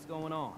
what's going on.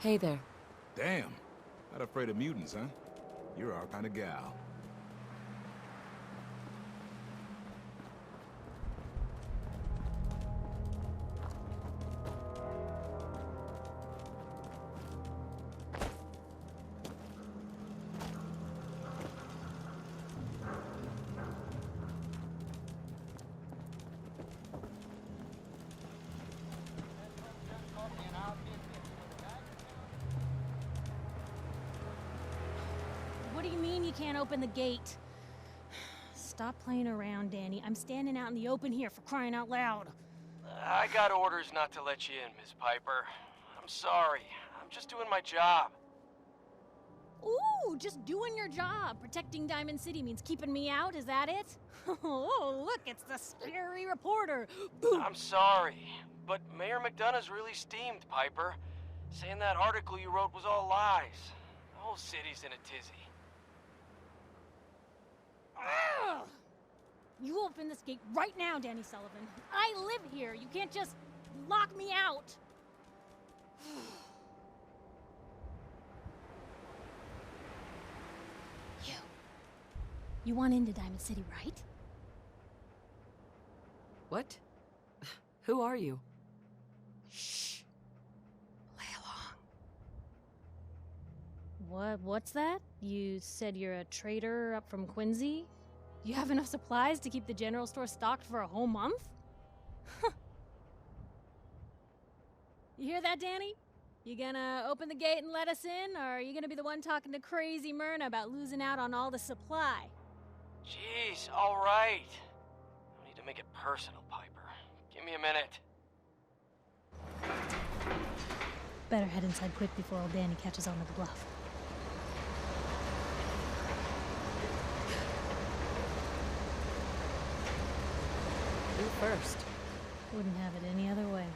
Hey there. Damn. Not afraid of mutants, huh? You're our kind of gal. What do you mean you can't open the gate? Stop playing around, Danny. I'm standing out in the open here, for crying out loud. I got orders not to let you in, Miss Piper. I'm sorry. I'm just doing my job. Ooh, just doing your job. Protecting Diamond City means keeping me out, is that it? Oh, look, it's the scary reporter. I'm sorry, but Mayor McDonough's really steamed, Piper. Saying that article you wrote was all lies. The whole city's in a tizzy. Ugh. You open this gate right now, Danny Sullivan. I live here. You can't just lock me out. You want into Diamond City, right? What? Who are you? Shh. Play along. What's that? You said you're a trader up from Quincy? You have enough supplies to keep the general store stocked for a whole month? You hear that, Danny? You gonna open the gate and let us in, or are you gonna be the one talking to crazy Myrna about losing out on all the supply? Jeez, all right. No need to make it personal, Piper. Give me a minute. Better head inside quick before old Danny catches on to the bluff. You first. Wouldn't have it any other way.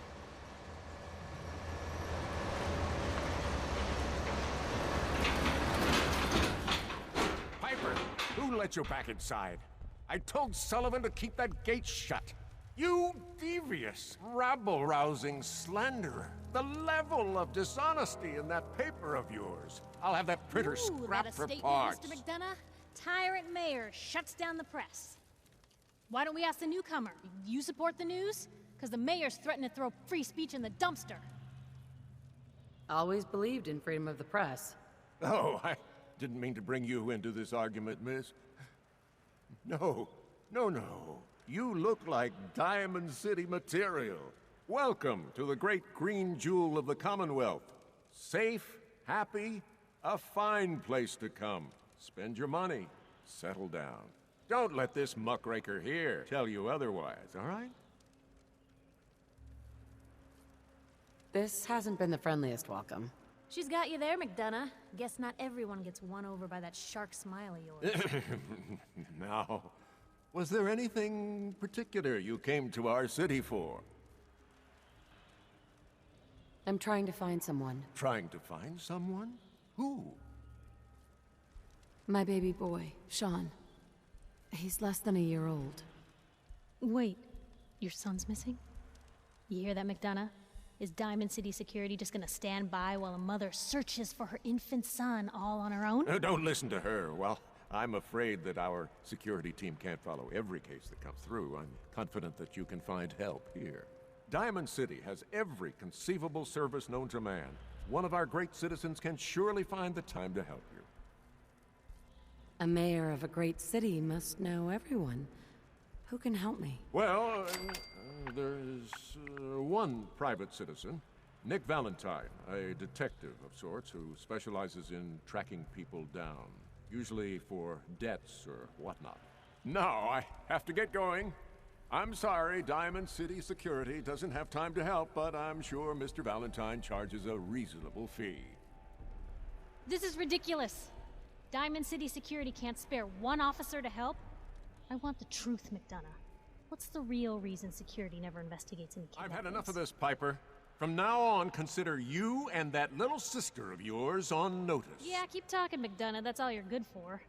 Piper, who let you back inside? I told Sullivan to keep that gate shut. You devious, rabble-rousing slanderer. The level of dishonesty in that paper of yours. I'll have that printer scrapped for parts. Mr. McDonough? Tyrant mayor shuts down the press. Why don't we ask the newcomer? You support the news? Because the mayor's threatened to throw free speech in the dumpster. Always believed in freedom of the press. Oh, I didn't mean to bring you into this argument, miss. No, No, no. You look like Diamond City material. Welcome to the great green jewel of the Commonwealth. Safe, happy, a fine place to come. Spend your money, settle down. Don't let this muckraker here tell you otherwise, all right? This hasn't been the friendliest welcome. She's got you there, McDonough. Guess not everyone gets won over by that shark smile of yours. Now, was there anything particular you came to our city for? I'm trying to find someone. Trying to find someone? Who? My baby boy, Sean. He's less than a year old. Wait, your son's missing? You hear that, McDonough? Is Diamond City Security just gonna stand by while a mother searches for her infant son all on her own? Don't listen to her. Well, I'm afraid that our security team can't follow every case that comes through. I'm confident that you can find help here. Diamond City has every conceivable service known to man. One of our great citizens can surely find the time to help you. A mayor of a great city must know everyone. Who can help me? Well, there's one private citizen, Nick Valentine, a detective of sorts who specializes in tracking people down, usually for debts or whatnot. Now, I have to get going. I'm sorry, Diamond City Security doesn't have time to help, but I'm sure Mr. Valentine charges a reasonable fee. This is ridiculous. Diamond City Security can't spare one officer to help? I want the truth, McDonough. What's the real reason security never investigates any kidnappings? I've had enough of this, Piper. From now on, consider you and that little sister of yours on notice. Yeah, keep talking, McDonough. That's all you're good for.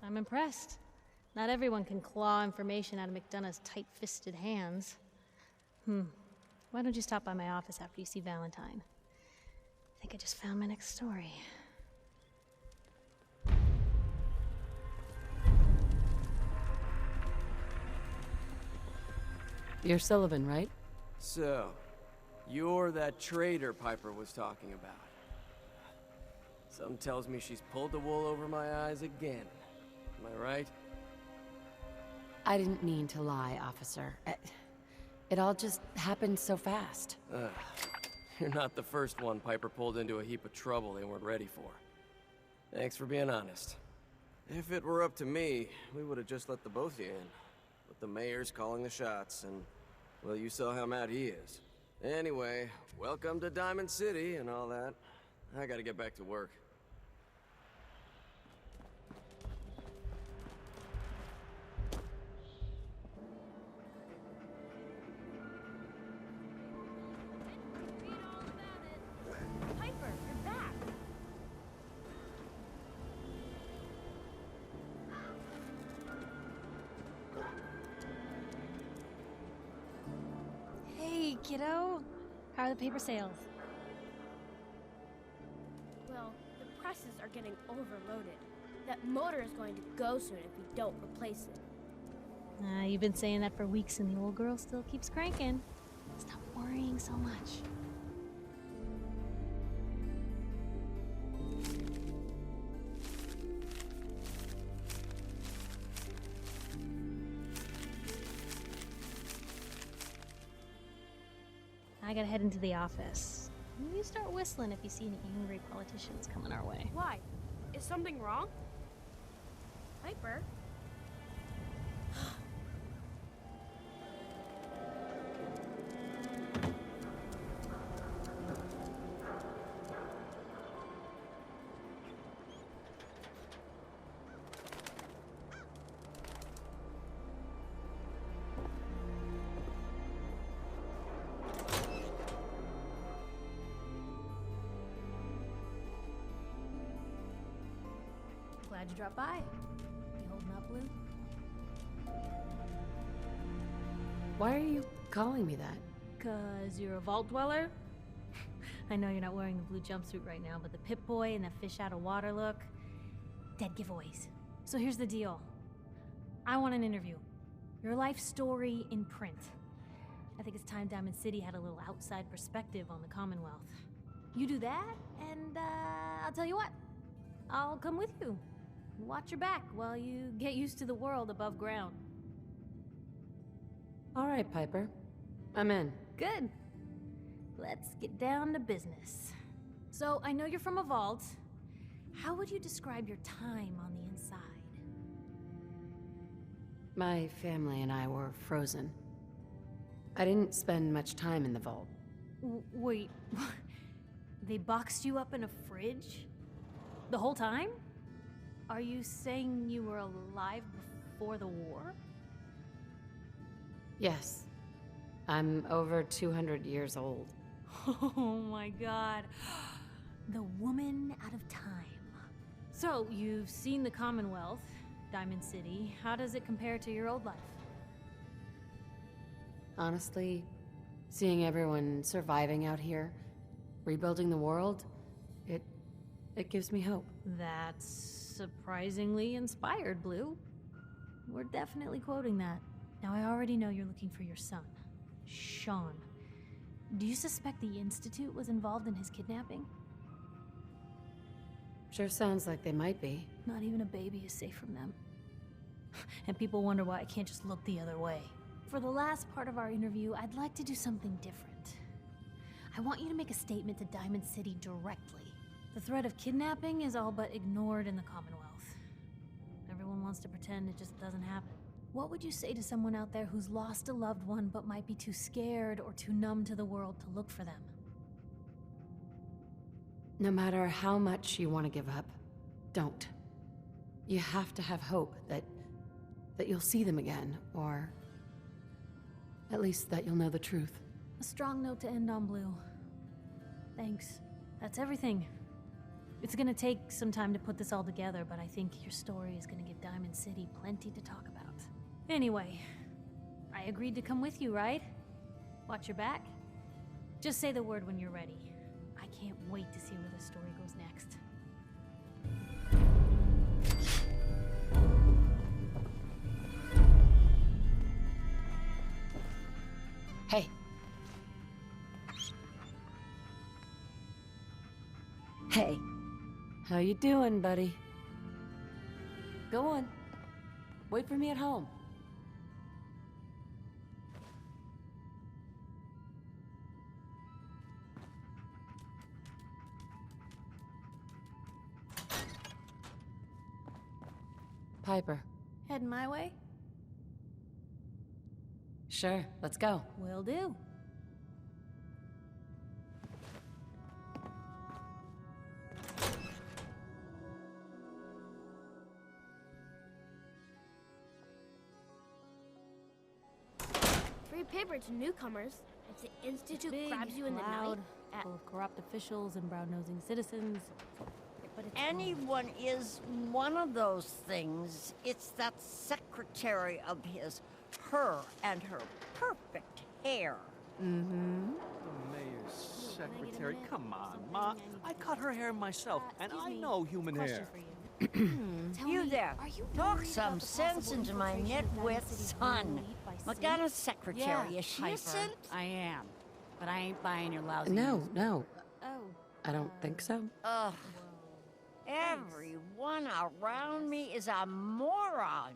I'm impressed. Not everyone can claw information out of McDonough's tight-fisted hands. Why don't you stop by my office after you see Valentine? I think I just found my next story. You're Sullivan, right? So, you're that traitor Piper was talking about. Something tells me she's pulled the wool over my eyes again. Am I right? I didn't mean to lie, officer. It all just happened so fast. You're not the first one Piper pulled into a heap of trouble they weren't ready for. Thanks for being honest. If it were up to me, we would have just let the both of you in. But the mayor's calling the shots, and, well, you saw how mad he is. Anyway, welcome to Diamond City and all that. I gotta get back to work. Piper, you're back! Hey, kiddo. How are the paper sales? Well, the presses are getting overloaded. That motor is going to go soon if we don't replace it. You've been saying that for weeks and the old girl still keeps cranking. Stop worrying so much. I gotta head into the office. You start whistling if you see any angry politicians coming our way. Why? Is something wrong? Piper? Glad you dropped by. You holding up, Blue? Why are you calling me that? 'Cause you're a vault dweller? I know you're not wearing the blue jumpsuit right now, but the Pip-Boy and the fish out of water look, dead giveaways. So here's the deal. I want an interview. Your life story in print. I think it's time Diamond City had a little outside perspective on the Commonwealth. You do that, and I'll tell you what. I'll come with you. watch your back while you get used to the world above ground. All right, Piper. I'm in. Good. Let's get down to business. So, I know you're from a vault. How would you describe your time on the inside? My family and I were frozen. I didn't spend much time in the vault. Wait, they boxed you up in a fridge? The whole time? Are you saying you were alive before the war? Yes. I'm over 200 years old. Oh my god. The woman out of time. So, you've seen the Commonwealth, Diamond City. How does it compare to your old life? Honestly, seeing everyone surviving out here, rebuilding the world, it gives me hope. That's surprisingly inspired, Blue. We're definitely quoting that. Now, I already know you're looking for your son, Sean. Do you suspect the Institute was involved in his kidnapping? Sure sounds like they might be. Not even a baby is safe from them. And people wonder why I can't just look the other way. For the last part of our interview, I'd like to do something different. I want you to make a statement to Diamond City directly. The threat of kidnapping is all but ignored in the Commonwealth. Everyone wants to pretend it just doesn't happen. What would you say to someone out there who's lost a loved one but might be too scared or too numb to the world to look for them? No matter how much you want to give up, don't. You have to have hope that you'll see them again, or at least that you'll know the truth. A strong note to end on, Blue. Thanks. That's everything. It's gonna take some time to put this all together, but I think your story is gonna give Diamond City plenty to talk about. Anyway, I agreed to come with you, right? Watch your back. Just say the word when you're ready. I can't wait to see where this story goes next. Hey. Hey. How you doing, buddy? Go on. Wait for me at home. Piper. Heading my way? Sure, let's go. Will do. Free paper to newcomers. If the Institute Big, grabs you in the night loud, at... full of corrupt officials and brown-nosing citizens. But it's Anyone is one of those things. It's that secretary of his, her and her perfect hair. The mayor's secretary. Come on, Ma. I cut her hair myself, and I know human hair. You there. Talk some sense into my nitwit son. Madonna's secretary, is she a saint? I am. But I ain't buying your lousy No, no. Oh. I don't think so. Ugh. Everyone around me is a moron.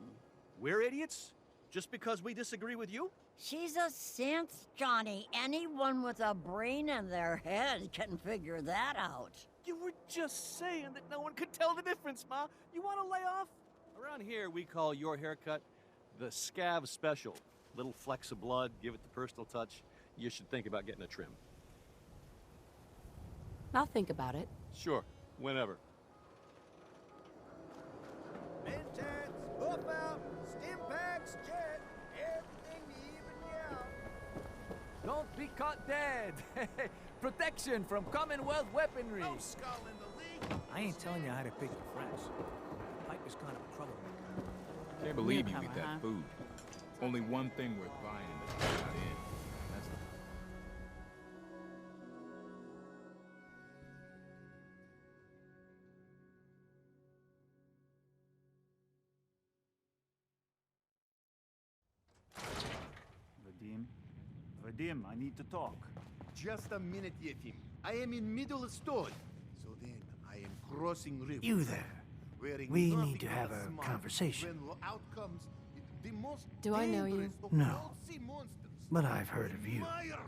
We're idiots? Just because we disagree with you? She's a synth, Johnny. Anyone with a brain in their head can figure that out. You were just saying that no one could tell the difference, Ma. You want to lay off? Around here, we call your haircut the scav special. Little flecks of blood, give it the personal touch. You should think about getting a trim. I'll think about it. Sure, whenever. Mentats, hoof out, stim packs, jet, everything to even you out. Don't be caught dead. Protection from Commonwealth weaponry. No skull in the league. I ain't telling you how to pick your friends. Piper's kind of a troublemaker. Can't believe you Newcomer, eat that huh? food. Only one thing worth buying that's not in. That's the... Vadim, I need to talk. Just a minute, Yetim. I am in middle of store. So then, I am crossing river. You there. We need to have a conversation. Do I know you? No. But I've heard of you.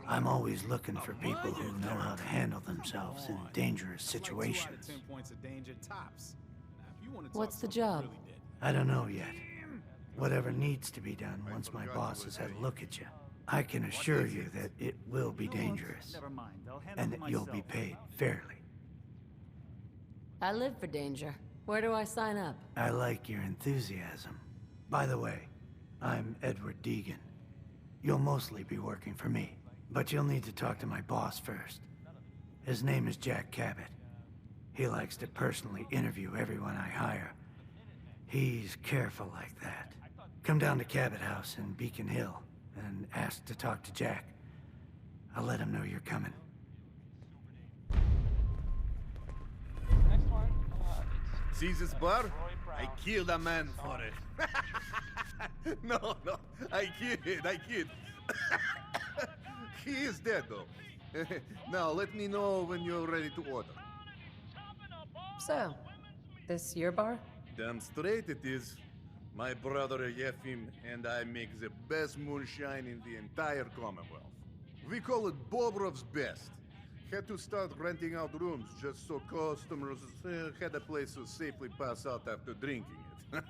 I'm always looking for people who know how to handle themselves in dangerous situations. What's the job? I don't know yet. Whatever needs to be done once my boss has had a look at you. I can assure you that it will be dangerous. And that you'll be paid fairly. I live for danger. Where do I sign up? I like your enthusiasm. By the way, I'm Edward Deegan. You'll mostly be working for me, but you'll need to talk to my boss first. His name is Jack Cabot. He likes to personally interview everyone I hire. He's careful like that. Come down to Cabot House in Beacon Hill and ask to talk to Jack. I'll let him know you're coming. See this bar? I killed a man for it. No, I kid. He is dead, though. Now, let me know when you're ready to order. So, this your bar? Damn straight it is. My brother Yefim and I make the best moonshine in the entire Commonwealth. We call it Bobrov's Best. Had to start renting out rooms just so customers had a place to safely pass out after drinking it.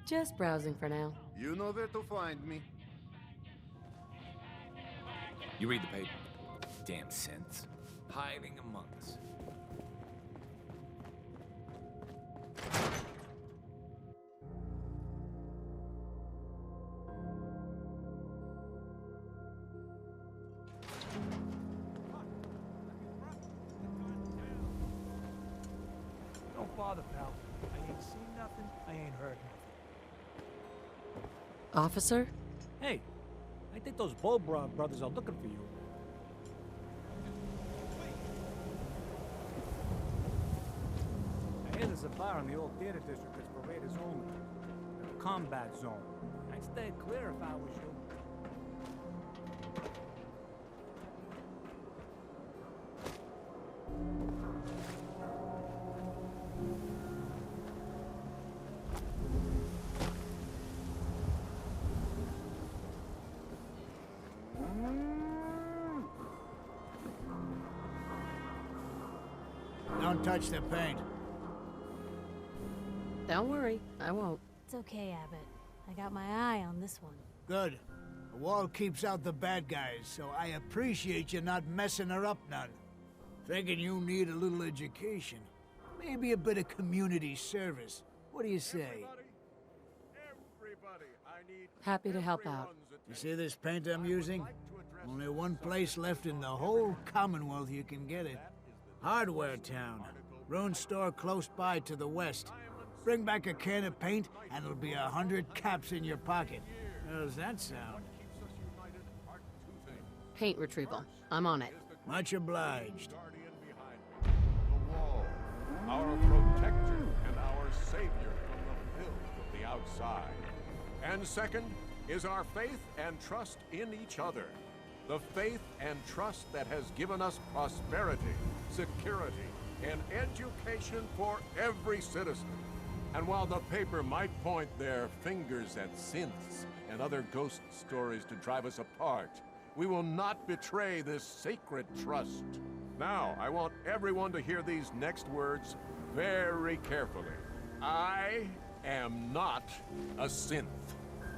Just browsing for now. You know where to find me. You read the paper. Damn synths. Hiding among us. Don't bother, pal. I ain't seen nothing, I ain't heard nothing. Officer? Hey, I think those Bobra brothers are looking for you. I hear there's a bar in the old theater district that's for raiders only. A combat zone. I'd stay clear if I was you. Don't touch the paint. Don't worry, I won't. It's okay, Abbott. I got my eye on this one. Good. The wall keeps out the bad guys, so I appreciate you not messing her up none. Thinking you need a little education. Maybe a bit of community service. What do you say? Happy to help out. You see this paint I'm using? Only one place left in the whole Commonwealth you can get it. Hardware Town. Ruin store close by to the west. Bring back a can of paint, and it'll be 100 caps in your pocket. How does that sound? Paint retrieval. I'm on it. Much obliged. The wall, our protector and our savior from the filth of the outside. And second is our faith and trust in each other. The faith and trust that has given us prosperity, security, and education for every citizen. And while the paper might point their fingers at synths and other ghost stories to drive us apart, we will not betray this sacred trust. Now, I want everyone to hear these next words very carefully. I am not a synth.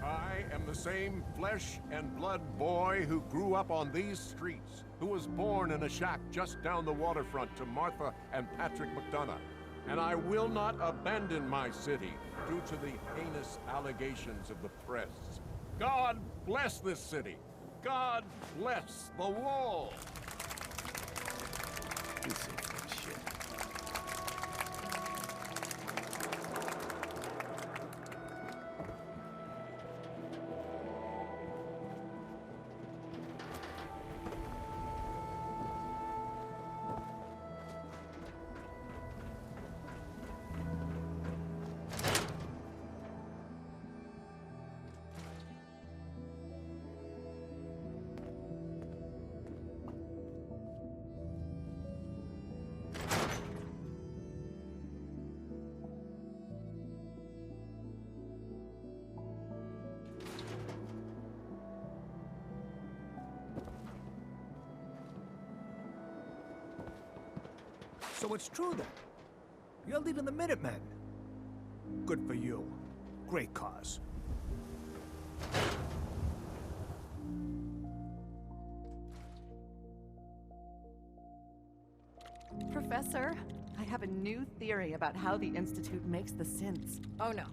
I am the same flesh and blood boy who grew up on these streets, who was born in a shack just down the waterfront to Martha and Patrick McDonough. And I will not abandon my city due to the heinous allegations of the press. God bless this city. God bless the wall. So it's true then. You're leading the Minutemen. Good for you. Great cause. Professor, I have a new theory about how the Institute makes the synths. Oh no.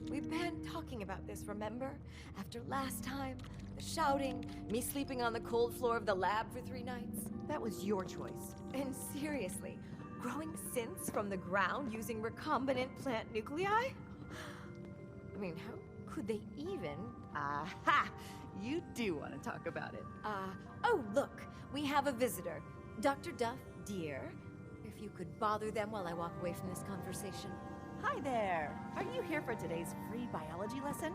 We've been talking about this, remember? After last time, the shouting, me sleeping on the cold floor of the lab for 3 nights. That was your choice. And seriously, growing synths from the ground using recombinant plant nuclei? I mean, how could they even? Aha! You do want to talk about it. Oh, look, we have a visitor. Dr. Duff, dear, if you could bother them while I walk away from this conversation. Hi there! Are you here for today's free biology lesson?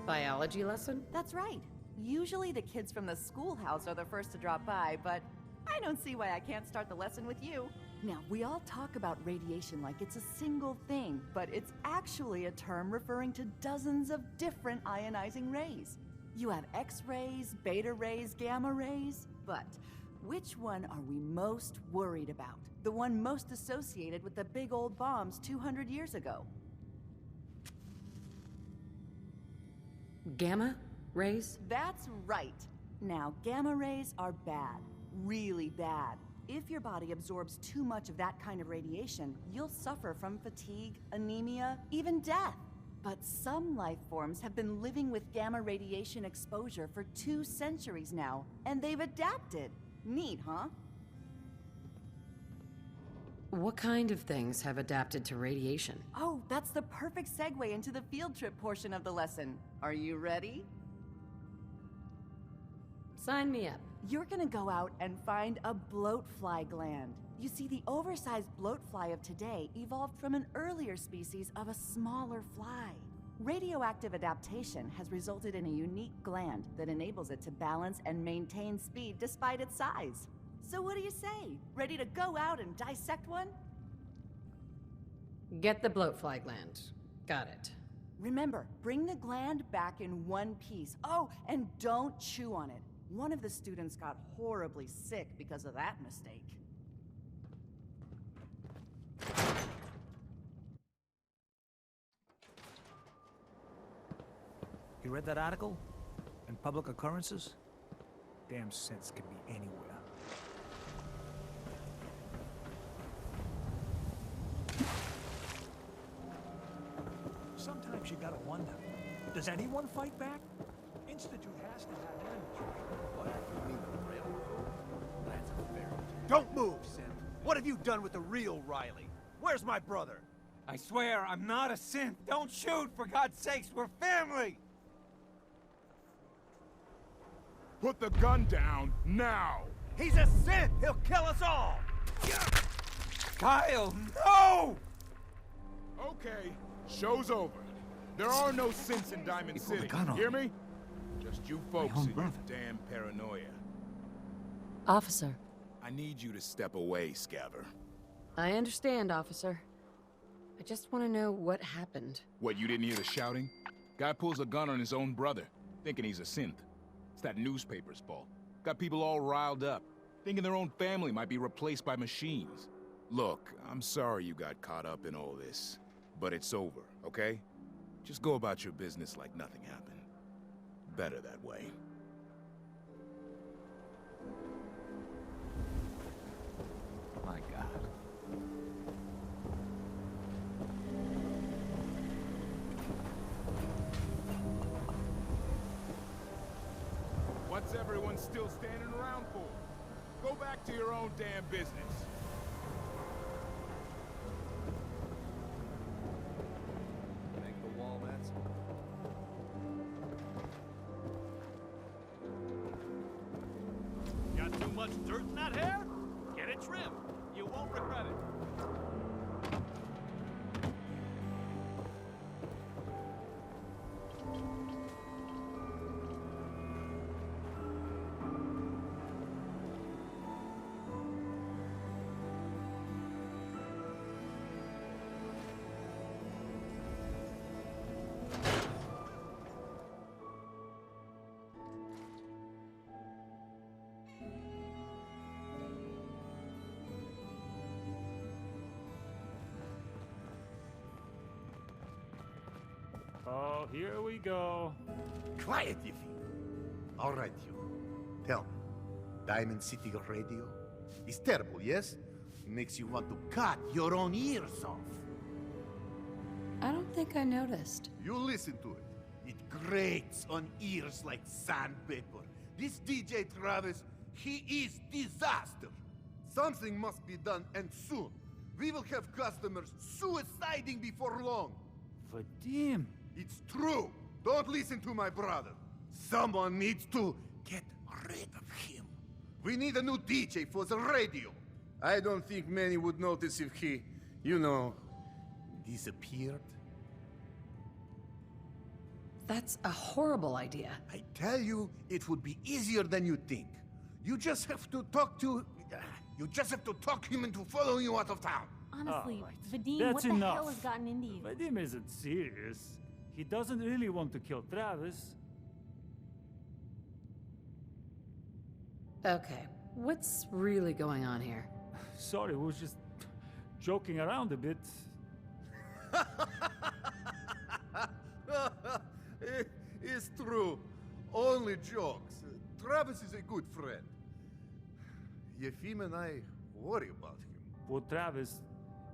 Biology lesson? That's right. Usually the kids from the schoolhouse are the first to drop by, but I don't see why I can't start the lesson with you. Now, we all talk about radiation like it's a single thing, but it's actually a term referring to dozens of different ionizing rays. You have X-rays, beta rays, gamma rays, but which one are we most worried about? The one most associated with the big old bombs 200 years ago. Gamma rays? That's right. Now, gamma rays are bad. Really bad. If your body absorbs too much of that kind of radiation, you'll suffer from fatigue, anemia, even death. But some life forms have been living with gamma radiation exposure for 2 centuries now, and they've adapted. Neat, huh? What kind of things have adapted to radiation? Oh, that's the perfect segue into the field trip portion of the lesson. Are you ready? Sign me up. You're gonna go out and find a bloatfly gland. You see, the oversized bloatfly of today evolved from an earlier species of a smaller fly. Radioactive adaptation has resulted in a unique gland that enables it to balance and maintain speed despite its size. So what do you say? Ready to go out and dissect one? Get the bloatfly gland. Got it. Remember, bring the gland back in one piece. Oh, and don't chew on it. One of the students got horribly sick because of that mistake. You read that article? In Public Occurrences? Damn sense can be anywhere. Sometimes you gotta wonder, does anyone fight back? Institute has to have energy. What? You mean the railroad? That's a fairy tale. Don't move, Synth. What have you done with the real Riley? Where's my brother? I swear, I'm not a synth. Don't shoot, for God's sakes, we're family! Put the gun down, now! He's a synth! He'll kill us all! Kyle, no! Okay, show's over. There are no synths in Diamond City, hear me? Just you folks and your damn paranoia. Officer. I need you to step away, Scaver. I understand, officer. I just want to know what happened. What, you didn't hear the shouting? Guy pulls a gun on his own brother, thinking he's a synth. It's that newspaper's fault. Got people all riled up, thinking their own family might be replaced by machines. Look, I'm sorry you got caught up in all this, but it's over, okay? Just go about your business like nothing happened. Better that way. My God. What's everyone still standing around for? Go back to your own damn business. Make the walnuts. Got too much dirt in that hair? Get it trimmed. You won't regret it. Oh, here we go. Quiet, Yiffy. All right, you. Tell me, Diamond City Radio is terrible, yes? Makes you want to cut your own ears off. I don't think I noticed. You listen to it. It grates on ears like sandpaper. This DJ Travis, he is disaster. Something must be done, and soon. We will have customers suiciding before long. Vadim! It's true. Don't listen to my brother. Someone needs to get rid of him. We need a new DJ for the radio. I don't think many would notice if he, you know, disappeared. That's a horrible idea. I tell you, it would be easier than you think. You just have to talk to... You just have to talk him into following you out of town. Honestly, All right. Vadim, That's what the enough. hell has gotten into you? Vadim isn't serious. He doesn't really want to kill Travis. Okay, what's really going on here? Sorry, we was just joking around a bit. It's true. Only jokes. Travis is a good friend. Yefim and I worry about him. Poor Travis,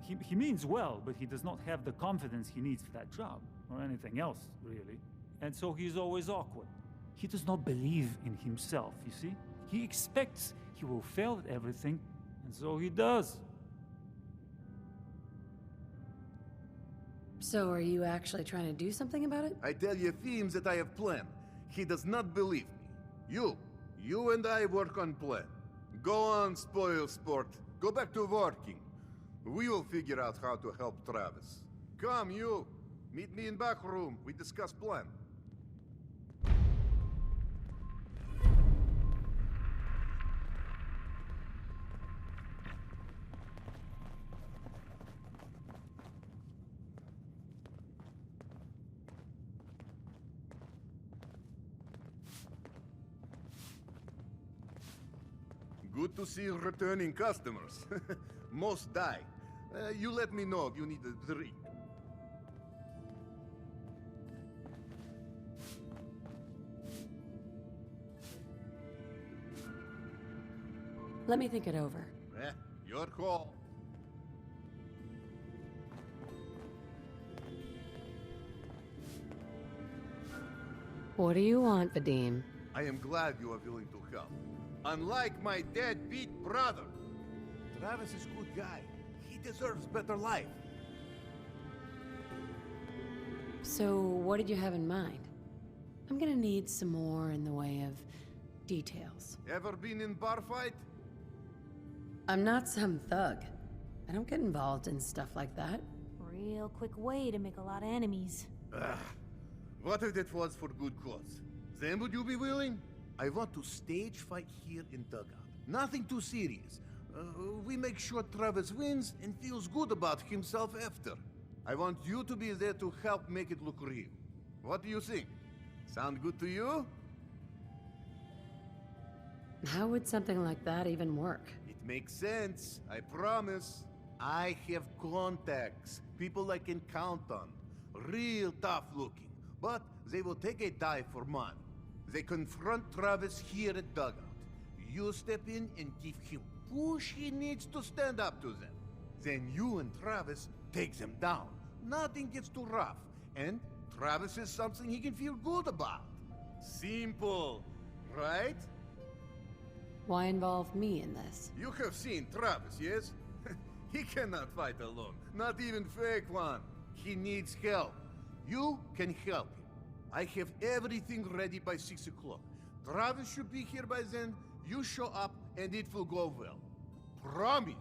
he means well, but he does not have the confidence he needs for that job, or anything else, really. And so he's always awkward. He does not believe in himself, you see? He expects he will fail at everything, and so he does. So are you actually trying to do something about it? I tell Yefim that I have plan. He does not believe me. You and I work on plan. Go on, spoil sport. Go back to working. We will figure out how to help Travis. Come, you. Meet me in back room. We discuss plan. Good to see returning customers. Most die. You let me know if you need a drink. Let me think it over. Your call. What do you want, Vadim? I am glad you are willing to help. Unlike my deadbeat brother. Travis is a good guy. He deserves better life. So, what did you have in mind? I'm gonna need some more in the way of details. Ever been in bar fight? I'm not some thug. I don't get involved in stuff like that. Real quick way to make a lot of enemies. What if that was for good cause? Then would you be willing? I want to stage fight here in Dugout. Nothing too serious. We make sure Travis wins and feels good about himself after. I want you to be there to help make it look real. What do you think? Sound good to you? How would something like that even work? It makes sense, I promise. I have contacts, people I can count on. Real tough looking, but they will take a dive for money. They confront Travis here at Dugout. You step in and give him push he needs to stand up to them. Then you and Travis take them down. Nothing gets too rough, and Travis is something he can feel good about. Simple, right? Why involve me in this? You have seen Travis, yes? He cannot fight alone, not even fake one. He needs help. You can help him. I have everything ready by 6 o'clock. Travis should be here by then. You show up and it will go well. Promise.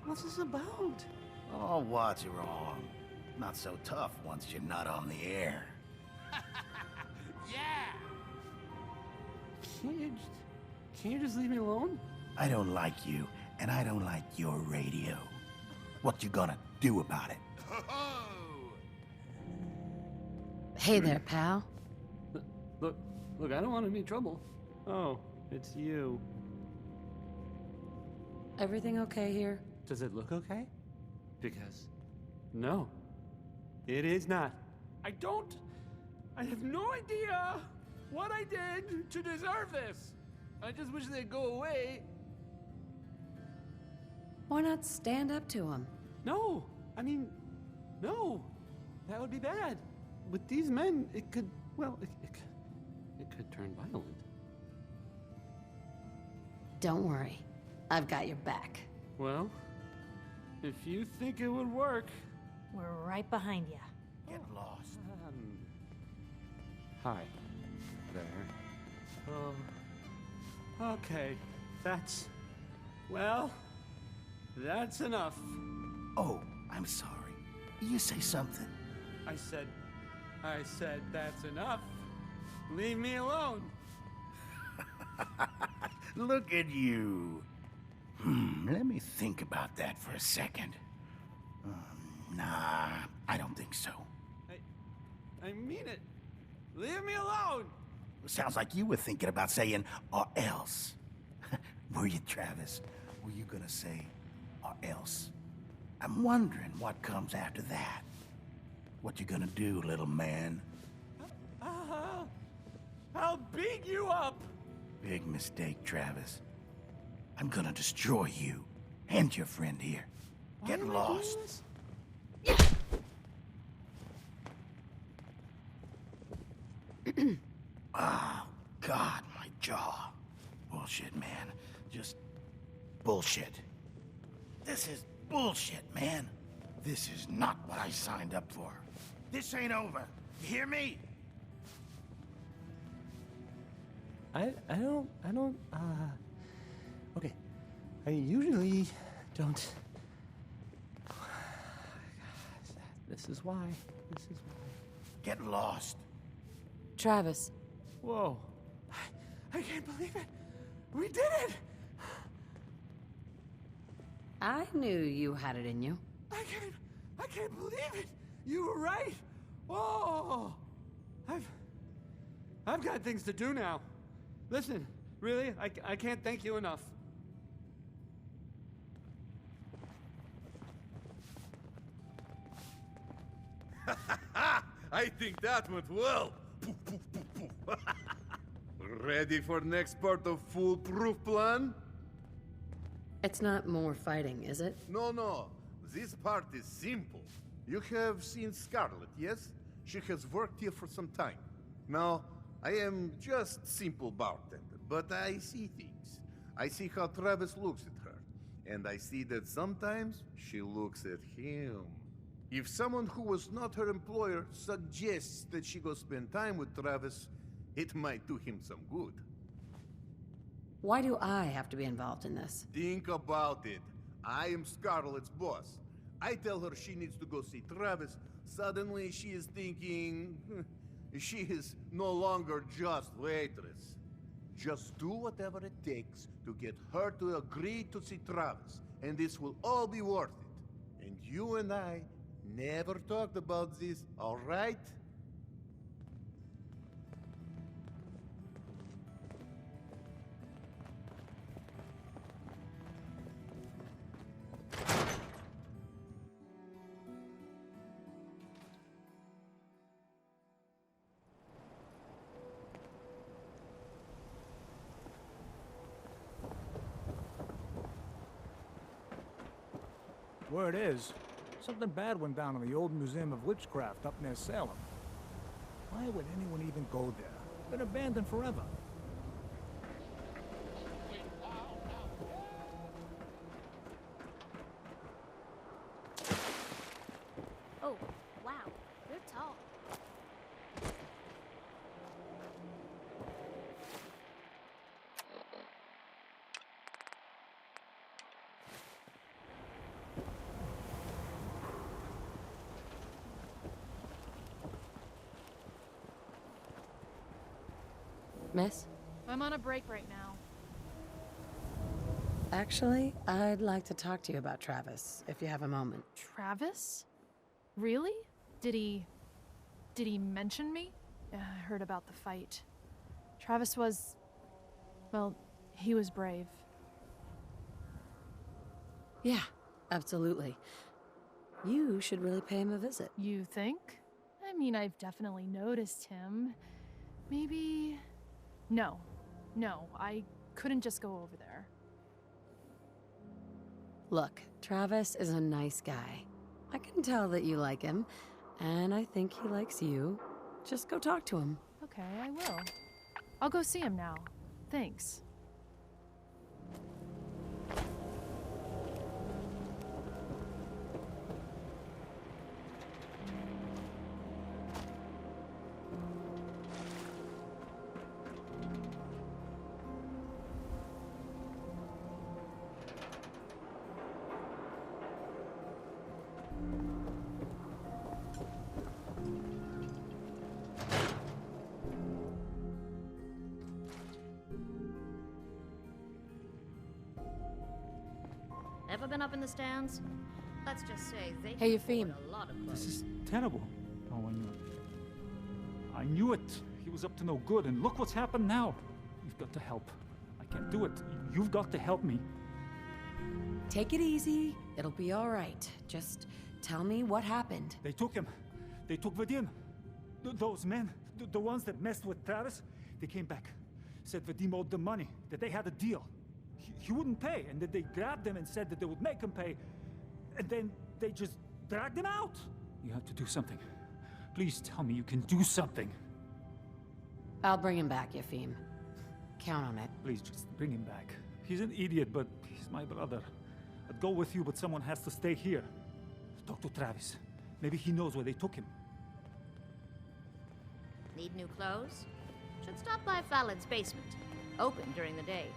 What's this about? Oh, what's wrong? Not so tough once you're not on the air. Can't you just leave me alone? I don't like you, and I don't like your radio. What you gonna do about it? Hey there, pal. Look, I don't want any trouble. Oh, it's you. Everything okay here? Does it look okay? Because, no, it is not. I have no idea what I did to deserve this. I just wish they'd go away. Why not stand up to him? No, I mean, no, that would be bad. With these men, it could, well, it could turn violent. Don't worry. I've got your back. Well, if you think it would work... We're right behind you. Get lost. Hi. There. Okay. That's enough. Oh, I'm sorry. You say something. I said that's enough. Leave me alone. Look at you. Let me think about that for a second. Nah, I don't think so. I mean it. Leave me alone. Sounds like you were thinking about saying, or else. Were you, Travis? Were you gonna say, or else? I'm wondering what comes after that. What you gonna do, little man? I'll beat you up. Big mistake, Travis. I'm gonna destroy you and your friend here. Get lost. Oh, God, my jaw. Bullshit, man. Just bullshit. This is bullshit, man. This is not what I signed up for. This ain't over. You hear me? I don't, okay. I usually don't. This is why. Get lost. Travis. Whoa. I can't believe it. We did it! I knew you had it in you. I can't believe it. You were right. Whoa. I've got things to do now. Listen, really, I can't thank you enough. I think that went well. Poof, poof, poof, poof. Ready for next part of foolproof plan? It's not more fighting, is it? No. This part is simple. You have seen Scarlet, yes? She has worked here for some time. Now, I am just simple bartender, but I see things. I see how Travis looks at her, and I see that sometimes she looks at him. If someone who was not her employer suggests that she go spend time with Travis, it might do him some good. Why do I have to be involved in this? Think about it. I am Scarlet's boss. I tell her she needs to go see Travis. Suddenly she is thinking... she is no longer just waitress. Just do whatever it takes to get her to agree to see Travis, and this will all be worth it. And you and I never talked about this, all right? Word is, something bad went down in the old Museum of Witchcraft up near Salem. Why would anyone even go there? Been abandoned forever. Oh, wow. You're tall. Miss? I'm on a break right now. Actually, I'd like to talk to you about Travis, if you have a moment. Travis? Really? Did he mention me? I heard about the fight. Travis was... well, he was brave. Yeah, absolutely. You should really pay him a visit. You think? I mean, I've definitely noticed him. Maybe... No, I couldn't just go over there. Look, Travis is a nice guy. I can tell that you like him, and I think he likes you. Just go talk to him. Okay, I will. I'll go see him now. Thanks. Ever been up in the stands? Let's just say they Hey, can Eupheme. afford a lot of This clothes. is terrible. Oh, I knew it. I knew it. He was up to no good, and look what's happened now. You've got to help. I can't do it. You've got to help me. Take it easy. It'll be all right. Just tell me what happened. They took him. They took Vadim. Those men, the ones that messed with Travis, they came back. Said Vadim owed them money, that they had a deal. He wouldn't pay, and then they grabbed him and said that they would make him pay, and then they just dragged him out. You have to do something. Please tell me you can do something. I'll bring him back, Eupheme. Count on it. Please, just bring him back. He's an idiot, but he's my brother. I'd go with you, but someone has to stay here. Talk to Travis. Maybe he knows where they took him. Need new clothes? Should stop by Fallon's basement. Open during the day.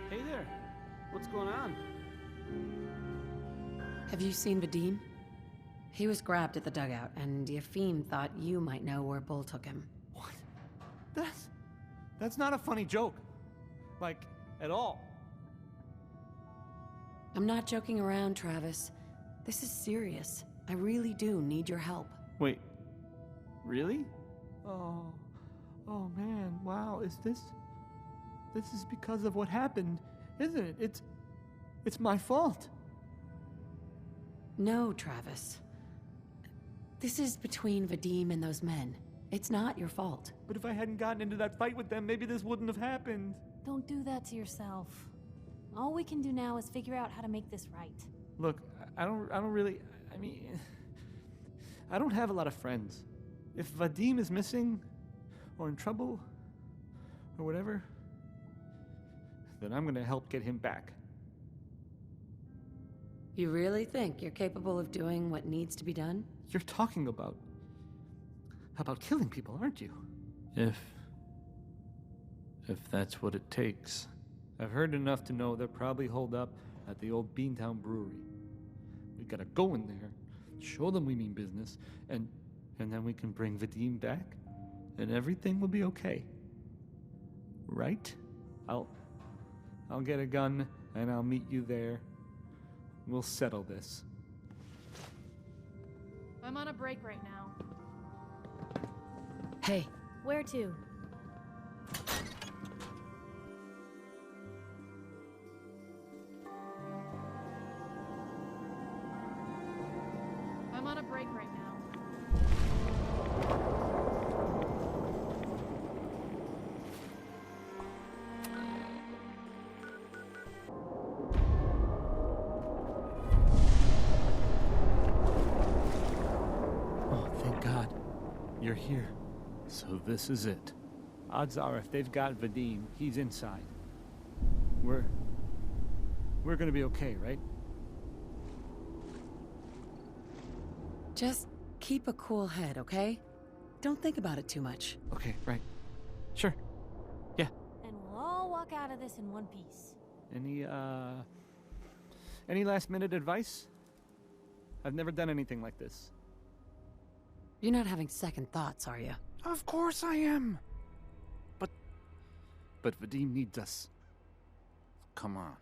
Hey there. What's going on? Have you seen Vadim? He was grabbed at the dugout, and Eupheme thought you might know where Bull took him. That's not a funny joke. Like, at all. I'm not joking around, Travis. This is serious. I really do need your help. Wait. Really? Oh man, wow, this is because of what happened, isn't it? It's my fault. No, Travis. This is between Vadim and those men. It's not your fault. But if I hadn't gotten into that fight with them, maybe this wouldn't have happened. Don't do that to yourself. All we can do now is figure out how to make this right. Look, I don't really, I mean, I don't have a lot of friends. If Vadim is missing, or in trouble, or whatever, then I'm gonna help get him back. You really think you're capable of doing what needs to be done? You're talking about killing people, aren't you? If that's what it takes. I've heard enough to know they're probably holed up at the old Beantown Brewery. We gotta go in there, show them we mean business, and then we can bring Vadim back, and everything will be okay. Right? I'll I'll get a gun, and I'll meet you there. We'll settle this. I'm on a break right now. Hey. Where to? I'm on a break right now. Oh, thank God. You're here. So this is it. Odds are if they've got Vadim, he's inside. We're gonna be okay, right? Just keep a cool head, okay? Don't think about it too much. Okay, right. Sure. Yeah. And we'll all walk out of this in one piece. Any last minute advice? I've never done anything like this. You're not having second thoughts, are you? Of course I am. But Vadim needs us. Come on.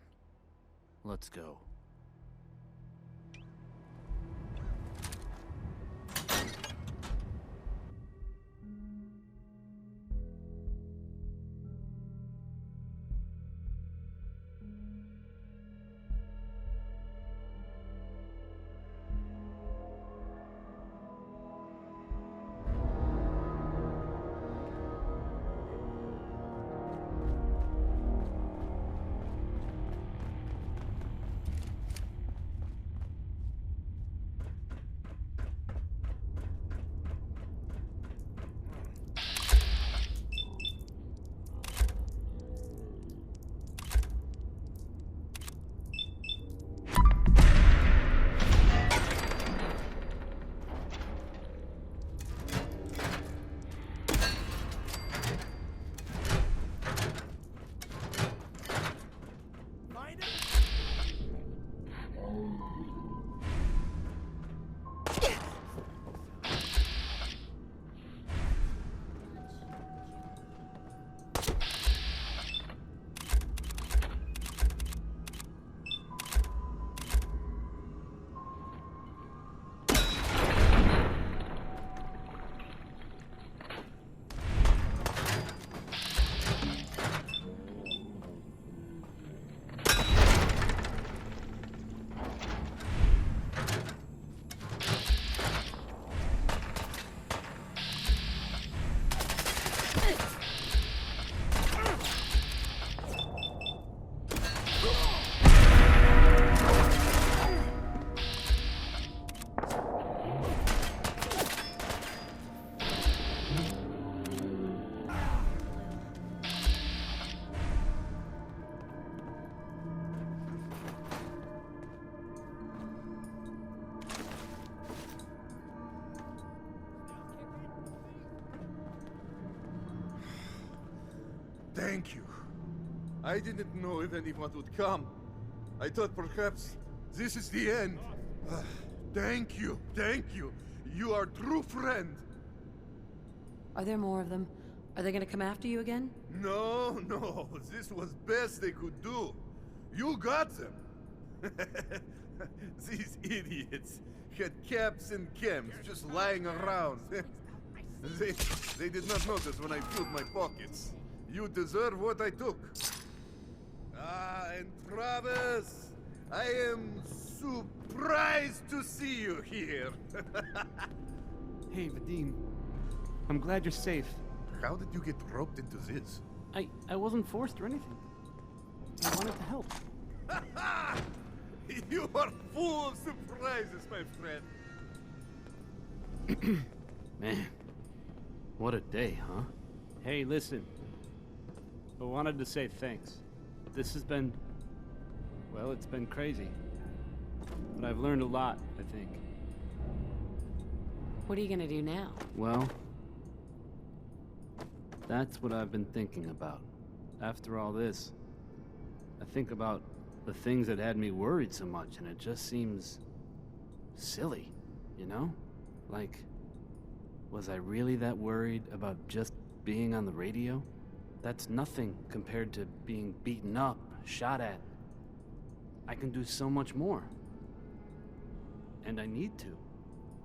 Let's go. Thank you. I didn't know if anyone would come. I thought perhaps this is the end. Thank you, thank you. You are a true friend. Are there more of them? Are they gonna come after you again? No, no. This was best they could do. You got them. These idiots had caps and chems just lying around. They did not notice when I filled my pockets. You deserve what I took. Ah, and Travis, I am surprised to see you here. Hey, Vadim. I'm glad you're safe. How did you get roped into this? I wasn't forced or anything. I wanted to help. You are full of surprises, my friend. Man, what a day, huh? Hey, listen. I wanted to say thanks. This has been... well, it's been crazy. But I've learned a lot, I think. What are you gonna do now? Well, that's what I've been thinking about. After all this, I think about the things that had me worried so much, and it just seems silly, you know? Like, was I really that worried about just being on the radio? That's nothing compared to being beaten up, shot at. I can do so much more. And I need to.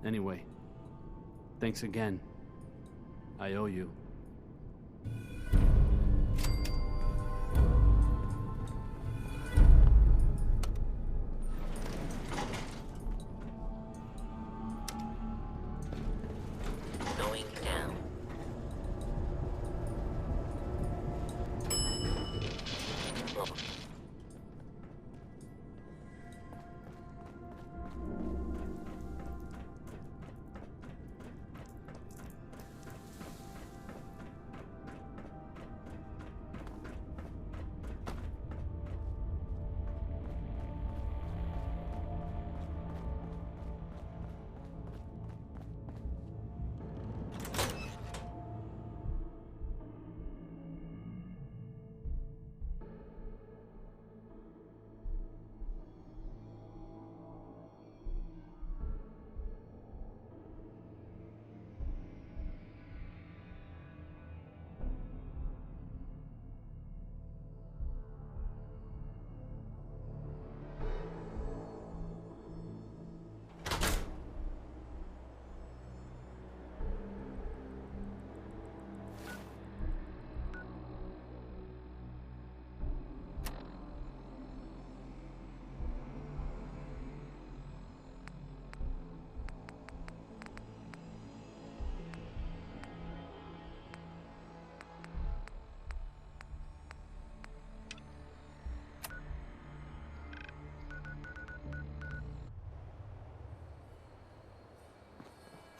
Anyway, thanks again. I owe you. Going down.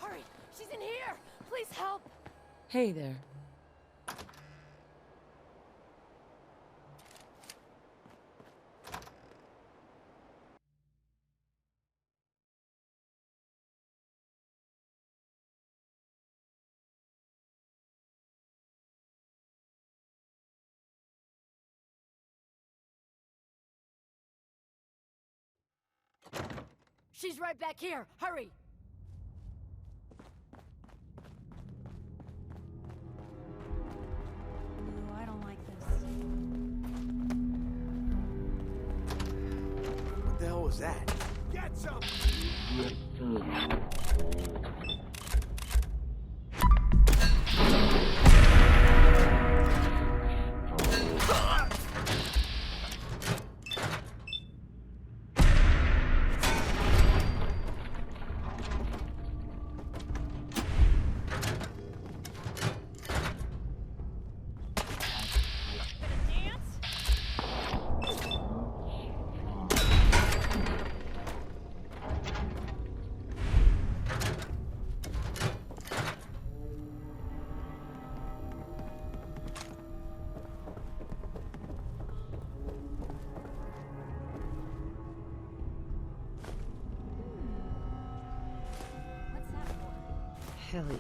Hurry! She's in here! Please help! Hey there. She's right back here! Hurry! Ooh, I don't like this. What the hell was that? Get some! Hell yeah.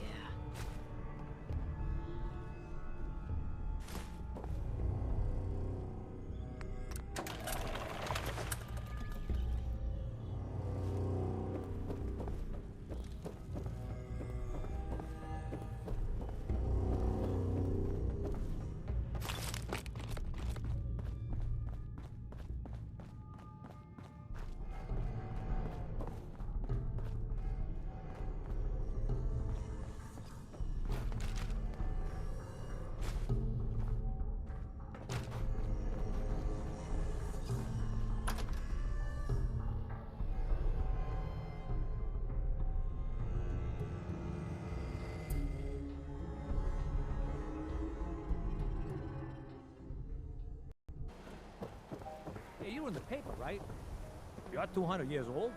Hey, you were in the paper, right? You're 200 years old?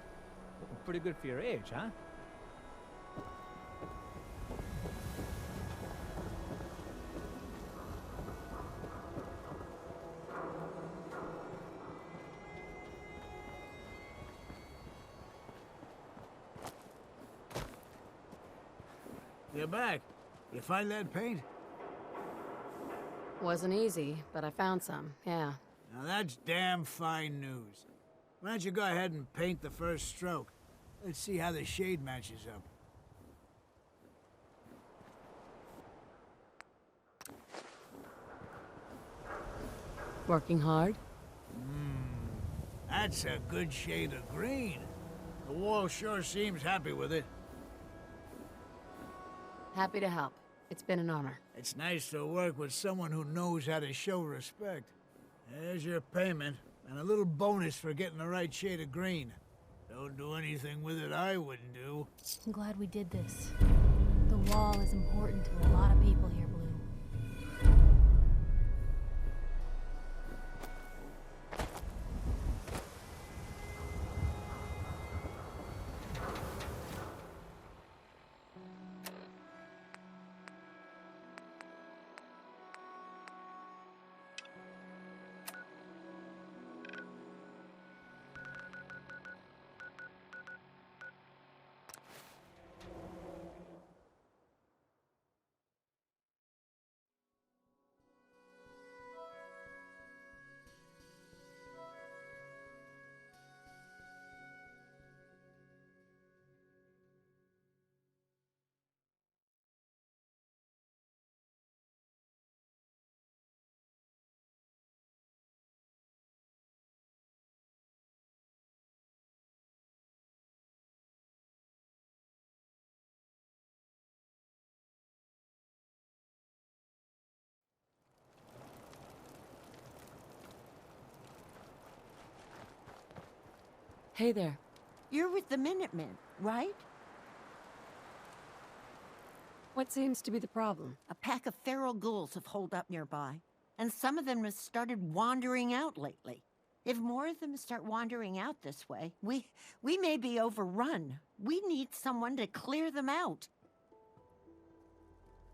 Looking pretty good for your age, huh? You're back. You find that paint? Wasn't easy, but I found some, yeah. Now that's damn fine news. Why don't you go ahead and paint the first stroke? Let's see how the shade matches up. Working hard? That's a good shade of green. The wall sure seems happy with it. Happy to help. It's been an honor. It's nice to work with someone who knows how to show respect. There's your payment, and a little bonus for getting the right shade of green. Don't do anything with it I wouldn't do. I'm glad we did this. The wall is important to a lot of people here, Blue. Hey there. You're with the Minutemen, right? What seems to be the problem? A pack of feral ghouls have holed up nearby, and some of them have started wandering out lately. If more of them start wandering out this way, we may be overrun. We need someone to clear them out.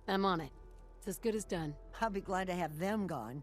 I'm on it. It's as good as done. I'll be glad to have them gone.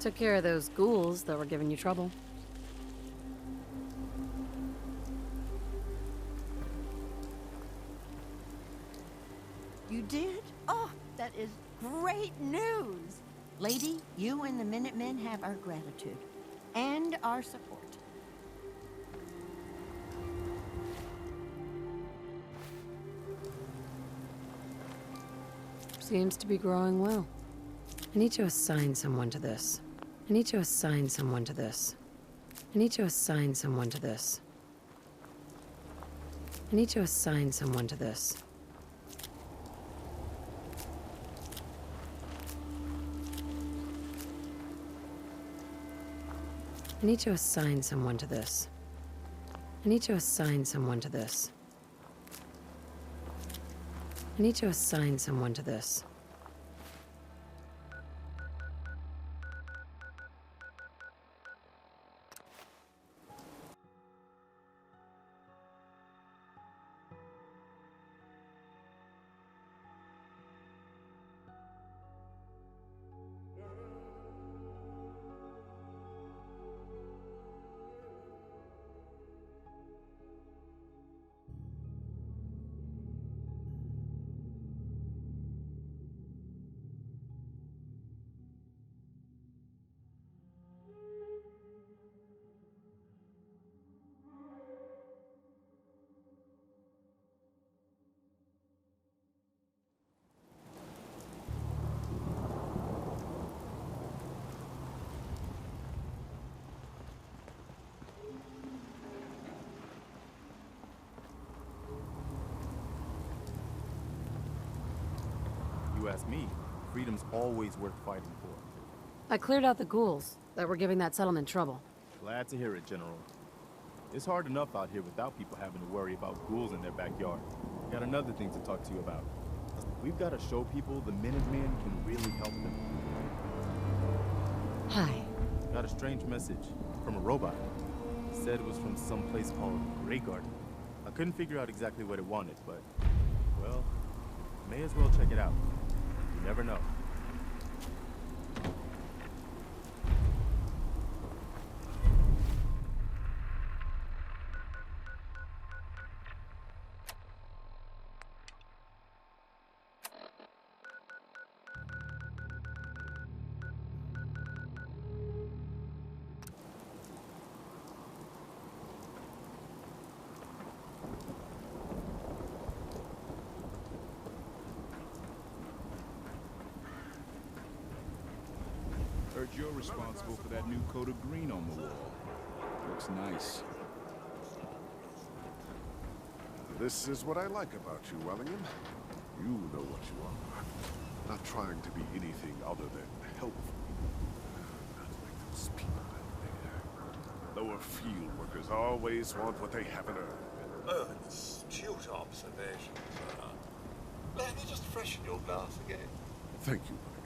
Took care of those ghouls that were giving you trouble. You did? Oh, that is great news! Lady, you and the Minutemen have our gratitude. And our support. Seems to be growing well. I need to assign someone to this. I need to assign someone to this. I need to assign someone to this. I need to assign someone to this. I need to assign someone to this. I need to assign someone to this. I need to assign someone to this. You ask me, freedom's always worth fighting for. I cleared out the ghouls that were giving that settlement trouble. Glad to hear it, General. It's hard enough out here without people having to worry about ghouls in their backyard. Got another thing to talk to you about. We've got to show people the Minutemen can really help them. Hi. Got a strange message from a robot. Said it was from some place called Grey Garden. I couldn't figure out exactly what it wanted, but, well, may as well check it out. You never know. Heard you're responsible for that new coat of green on the wall. Looks nice. This is what I like about you, Wellingham. You know what you are. Not trying to be anything other than helpful. Not like those people out there. Lower field workers always want what they haven't earned. Astute observation, sir. Let me just freshen your glass again. Thank you, Wellingham.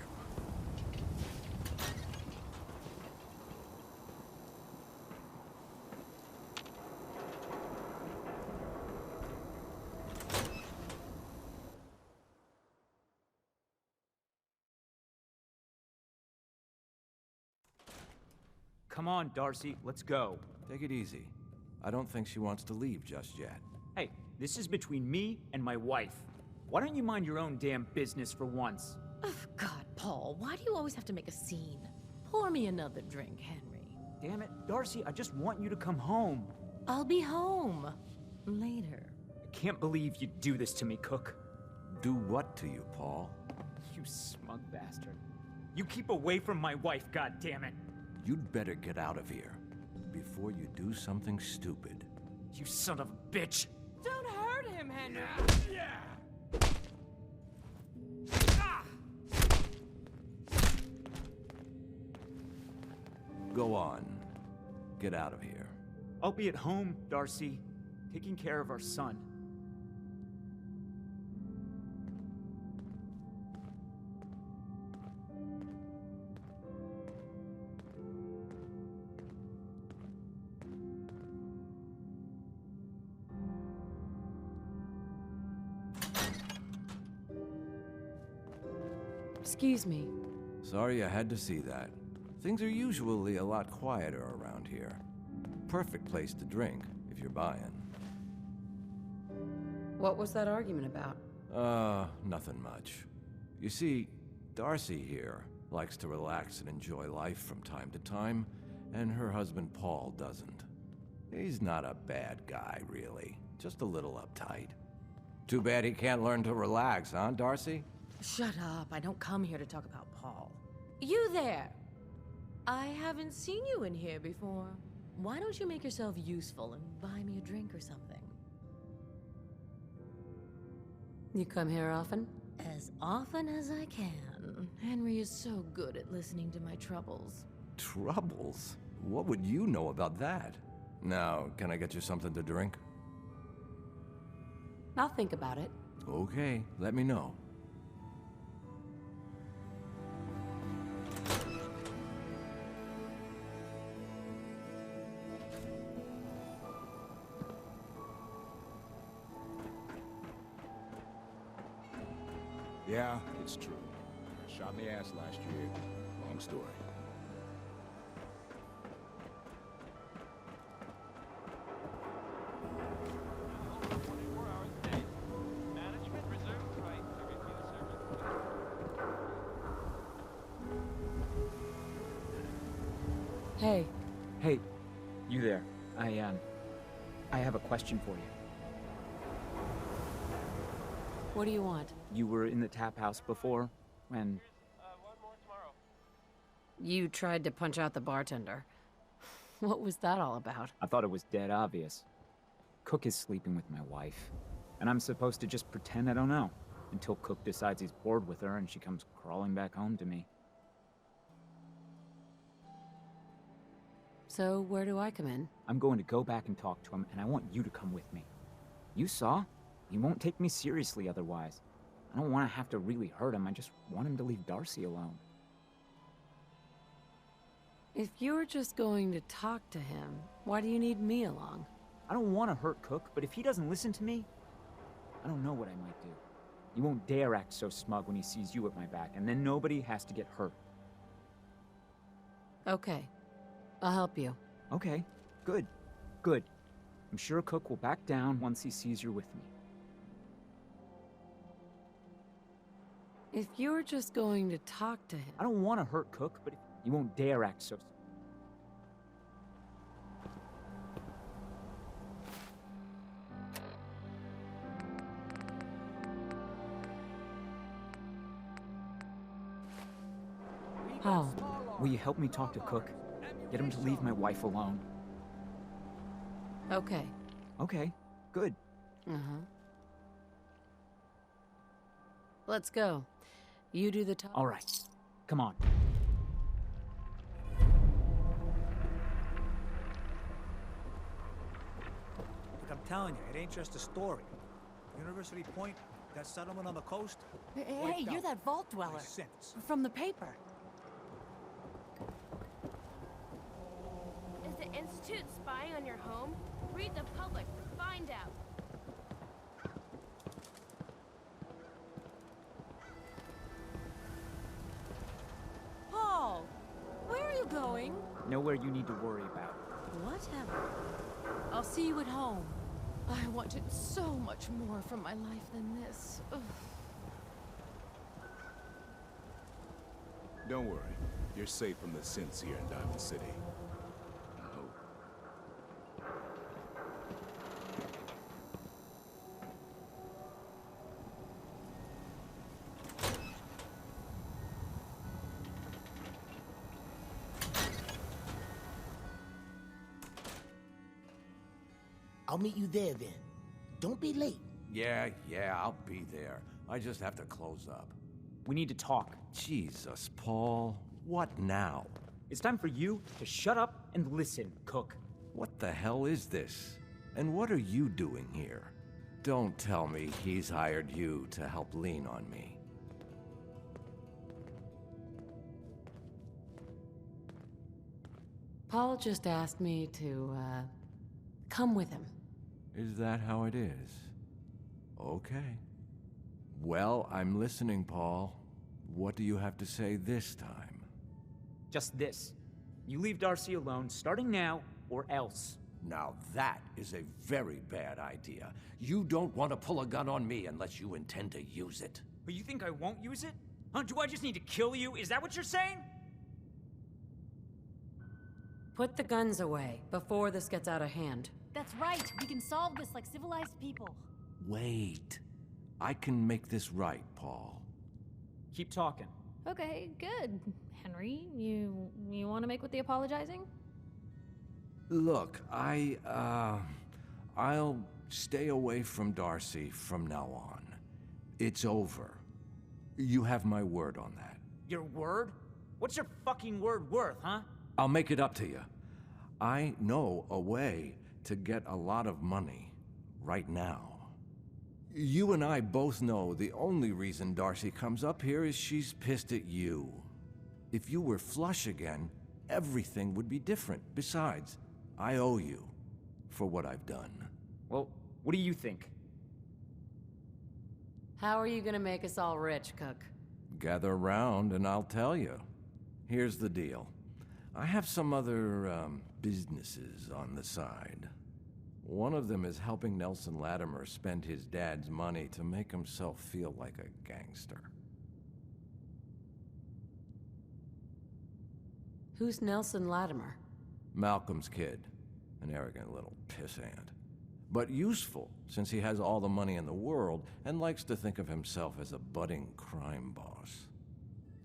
Come on, Darcy, let's go. Take it easy. I don't think she wants to leave just yet. Hey, this is between me and my wife. Why don't you mind your own damn business for once? Oh, God, Paul, why do you always have to make a scene? Pour me another drink, Henry. Damn it, Darcy, I just want you to come home. I'll be home. Later. I can't believe you'd do this to me, Cook. Do what to you, Paul? You smug bastard. You keep away from my wife, goddammit. You'd better get out of here before you do something stupid. You son of a bitch! Don't hurt him, Henry! Yeah! Go on. Get out of here. I'll be at home, Darcy, taking care of our son. Excuse me. Sorry I had to see that. things are usually a lot quieter around here. Perfect place to drink, if you're buying. What was that argument about? Nothing much. You see, Darcy here likes to relax and enjoy life from time to time, and her husband Paul doesn't. He's not a bad guy, really. Just a little uptight. Too bad he can't learn to relax, huh, Darcy? Shut up. I don't come here to talk about Paul. You there! I haven't seen you in here before. Why don't you make yourself useful and buy me a drink or something? You come here often? As often as I can. Henry is so good at listening to my troubles. Troubles? What would you know about that? Now, can I get you something to drink? I'll think about it. Okay, let me know. Yeah, it's true. I shot in the ass last year. Long story. Hey. Hey, you there. I have a question for you. What do you want? You were in the tap house before, when... You tried to punch out the bartender. What was that all about? I thought it was dead obvious. Cook is sleeping with my wife, and I'm supposed to just pretend I don't know, until Cook decides he's bored with her and she comes crawling back home to me. So, where do I come in? I'm going to go back and talk to him, and I want you to come with me. You saw? He won't take me seriously otherwise. I don't want to have to really hurt him. I just want him to leave Darcy alone. If you're just going to talk to him, why do you need me along? I don't want to hurt Cook, but if he doesn't listen to me, I don't know what I might do. He won't dare act so smug when he sees you at my back, and then nobody has to get hurt. Okay. I'll help you. Okay. Good. Good. I'm sure Cook will back down once he sees you're with me. If you're just going to talk to him... I don't want to hurt Cook, but he won't dare act so... How? Will you help me talk to Cook? Get him to leave my wife alone. Okay. Okay. Good. Uh-huh. Let's go. You do the talk. All right. Come on. Look, I'm telling you, it ain't just a story. University Point, that settlement on the coast... Hey, you're that vault dweller. From the paper. Is the Institute spying on your home? Read the public to find out. Paul! Where are you going? Nowhere you need to worry about. Whatever. I'll see you at home. I wanted so much more from my life than this. Ugh. Don't worry. You're safe from the synths here in Diamond City. I hope. I'll meet you there then. Don't be late. Yeah, I'll be there. I just have to close up. We need to talk. Jesus, Paul. What now? It's time for you to shut up and listen, Cook. What the hell is this? And what are you doing here? Don't tell me he's hired you to help lean on me. Paul just asked me to, come with him. Is that how it is? Okay. Well, I'm listening, Paul. What do you have to say this time? Just this. You leave Darcy alone, starting now, or else. Now that is a very bad idea. You don't want to pull a gun on me unless you intend to use it. But you think I won't use it? Huh? Do I just need to kill you? Is that what you're saying? Put the guns away before this gets out of hand. That's right. We can solve this like civilized people. Wait. I can make this right, Paul. Keep talking. Okay, good. Henry, you want to make with the apologizing? Look, I'll stay away from Darcy from now on. It's over. You have my word on that. Your word? What's your fucking word worth, huh? I'll make it up to you. I know a way to get a lot of money right now. You and I both know the only reason Darcy comes up here is she's pissed at you. If you were flush again, everything would be different. Besides, I owe you for what I've done. Well, what do you think? How are you gonna make us all rich, Cook? Gather around and I'll tell you. Here's the deal. I have some other, businesses on the side. One of them is helping Nelson Latimer spend his dad's money to make himself feel like a gangster. Who's Nelson Latimer? Malcolm's kid. An arrogant little pissant. But useful, since he has all the money in the world and likes to think of himself as a budding crime boss.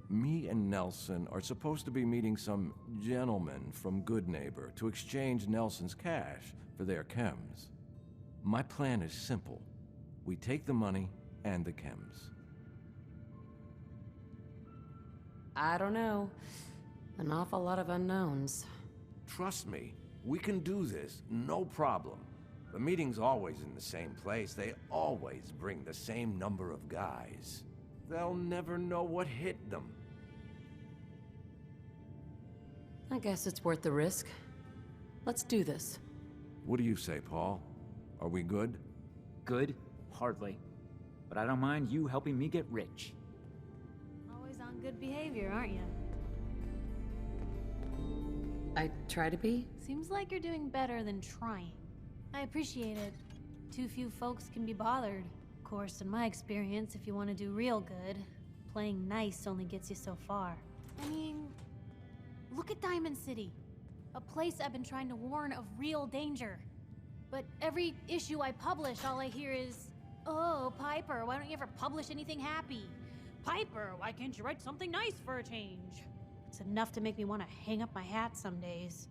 Me and Nelson are supposed to be meeting some gentleman from Good Neighbor to exchange Nelson's cash for their chems. My plan is simple. We take the money and the chems. I don't know. An awful lot of unknowns. Trust me, we can do this, no problem. The meeting's always in the same place. They always bring the same number of guys. They'll never know what hit them. I guess it's worth the risk. Let's do this. What do you say, Paul? Are we good? Good? Hardly. But I don't mind you helping me get rich. Always on good behavior, aren't you? I try to be? Seems like you're doing better than trying. I appreciate it. Too few folks can be bothered. Of course, in my experience, if you want to do real good, playing nice only gets you so far. I mean, look at Diamond City. A place I've been trying to warn of real danger. But every issue I publish, all I hear is, "Oh, Piper, why don't you ever publish anything happy? Piper, why can't you write something nice for a change?" It's enough to make me want to hang up my hat some days.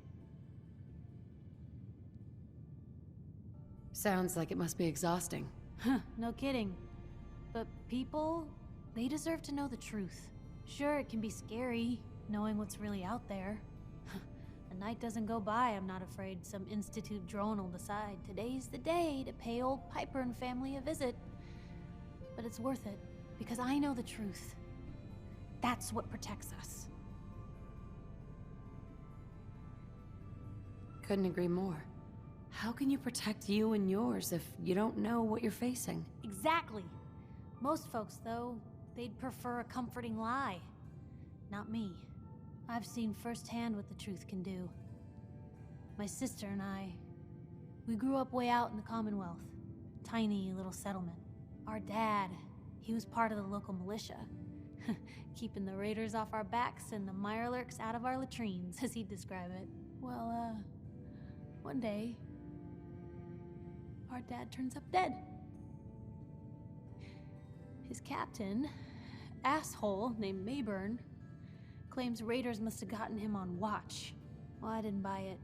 Sounds like it must be exhausting. Huh, no kidding. But people, they deserve to know the truth. Sure, it can be scary, knowing what's really out there. A night doesn't go by, I'm not afraid some Institute drone will decide today's the day to pay old Piper and family a visit. But it's worth it, because I know the truth. That's what protects us. Couldn't agree more. How can you protect you and yours if you don't know what you're facing? Exactly. Most folks, though, they'd prefer a comforting lie. Not me. I've seen firsthand what the truth can do. My sister and I, we grew up way out in the Commonwealth. Tiny little settlement. Our dad, he was part of the local militia. Keeping the raiders off our backs and the mirelurks out of our latrines, as he'd describe it. Well, one day, our dad turns up dead. His captain, asshole named Mayburn, claims raiders must have gotten him on watch. Well, I didn't buy it.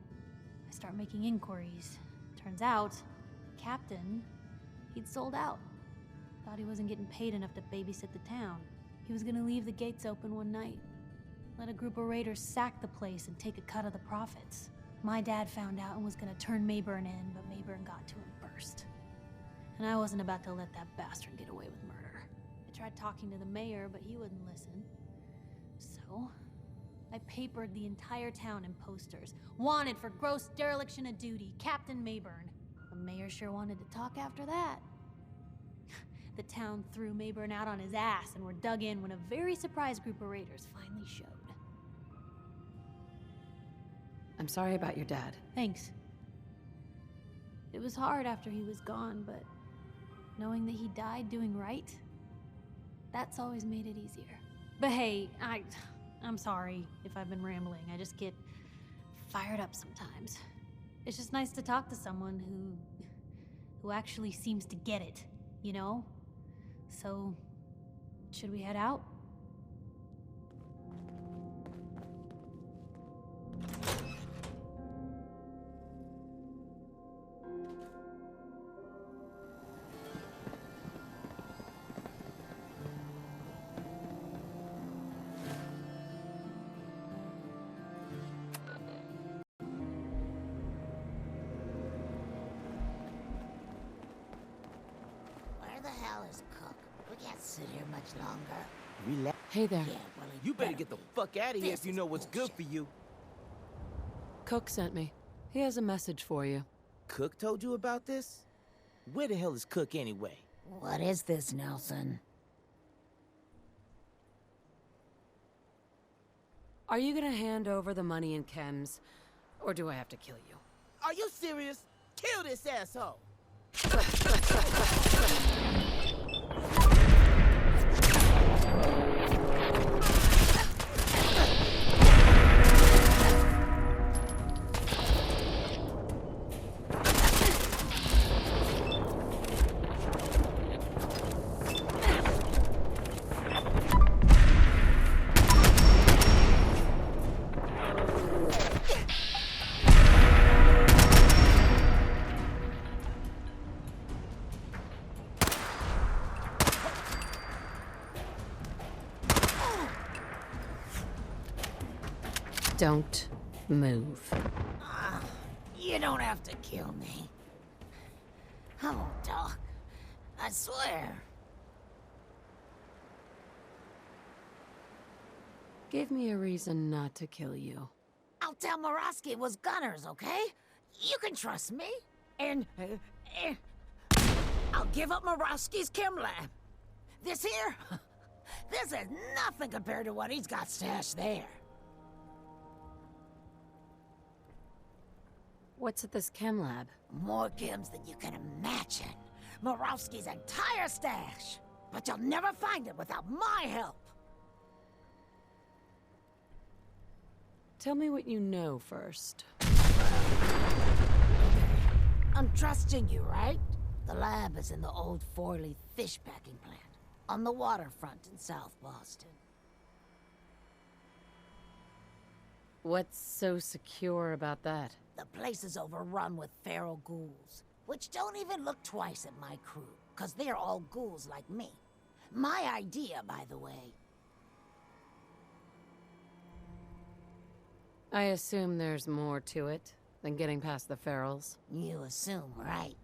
I start making inquiries. Turns out, captain, he'd sold out. Thought he wasn't getting paid enough to babysit the town. He was gonna leave the gates open one night. Let a group of raiders sack the place and take a cut of the profits. My dad found out and was gonna turn Mayburn in, but Mayburn got to him first. And I wasn't about to let that bastard get away with murder. I tried talking to the mayor, but he wouldn't listen. So, I papered the entire town in posters. Wanted for gross dereliction of duty, Captain Mayburn. The mayor sure wanted to talk after that. The town threw Mayburn out on his ass and were dug in when a very surprised group of raiders finally showed. I'm sorry about your dad. Thanks. It was hard after he was gone, but knowing that he died doing right, that's always made it easier. But hey, I'm sorry if I've been rambling. I just get fired up sometimes. It's just nice to talk to someone who actually seems to get it, you know? So, should we head out? Where the hell is Cook? We can't sit here much longer. Relax. Hey there. Yeah, well, You better get the fuck out of here if you know what's good for you. Cook sent me. He has a message for you. Cook told you about this? Where the hell is Cook anyway? What is this, Nelson? Are you gonna hand over the money and chems, or do I have to kill you? Are you serious? Kill this asshole! Don't move. You don't have to kill me. I won't talk. I swear. Give me a reason not to kill you. I'll tell Morosky it was Gunners, okay? You can trust me. And I'll give up Morosky's chem lab. This here, this is nothing compared to what he's got stashed there. What's at this chem lab? More chems than you can imagine. Morosky's entire stash. But you'll never find it without my help. Tell me what you know first. I'm trusting you, right? The lab is in the old Forley fish packing plant, on the waterfront in South Boston. What's so secure about that? The place is overrun with feral ghouls, which don't even look twice at my crew, because they're all ghouls like me. My idea, by the way. I assume there's more to it than getting past the ferals. You assume right.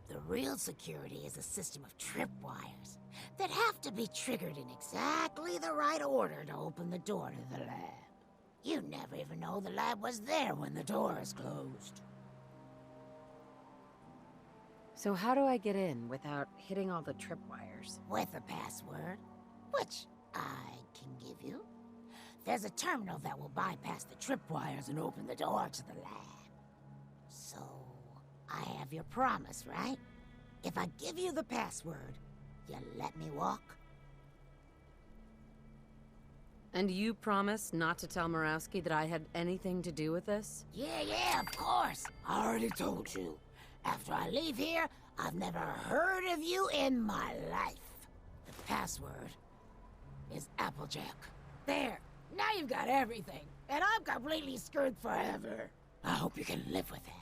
The real security is a system of tripwires that have to be triggered in exactly the right order to open the door to the lab. You never even know the lab was there when the door is closed. So how do I get in without hitting all the tripwires? With a password, which I can give you. There's a terminal that will bypass the tripwires and open the door to the lab. So, I have your promise, right? If I give you the password, you let me walk? And you promise not to tell Murawski that I had anything to do with this? Yeah, of course. I already told you. After I leave here, I've never heard of you in my life. The password is Applejack. There. Now you've got everything, and I'm completely screwed forever. I hope you can live with that.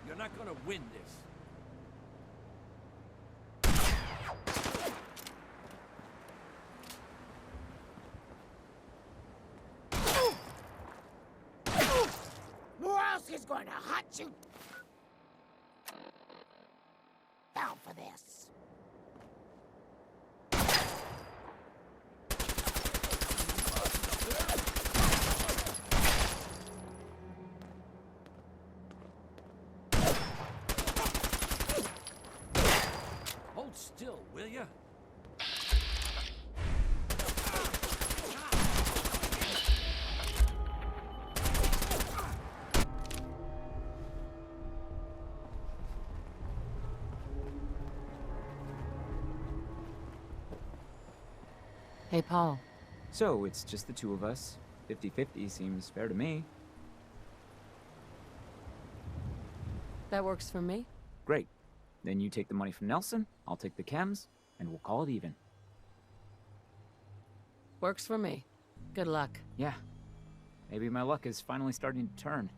You're not gonna win this. Morowski's going to hunt you. Oh, for this. Hold still, will ya? Hey, Paul. So, it's just the two of us. 50-50 seems fair to me. That works for me. Great. Then you take the money from Nelson, I'll take the chems, and we'll call it even. Works for me. Good luck. Yeah. Maybe my luck is finally starting to turn.